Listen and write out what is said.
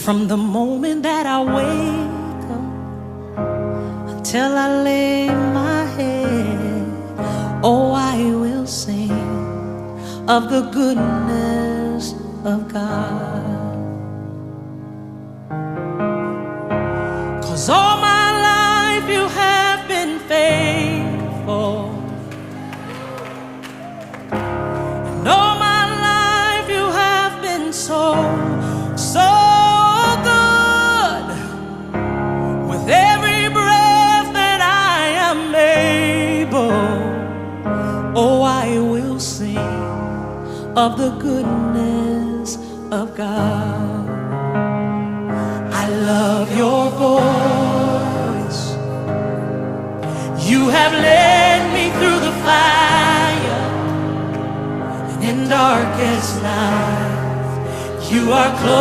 From the moment that I wake up until I lay my head, oh, I will sing of the goodness of God. 'Cause all my life you have been faithful, and all my life you have been so good. With every breath that I am able, oh, I will sing of the goodness of God. I love your voice. You have led me through the fire, and in darkest night you are close.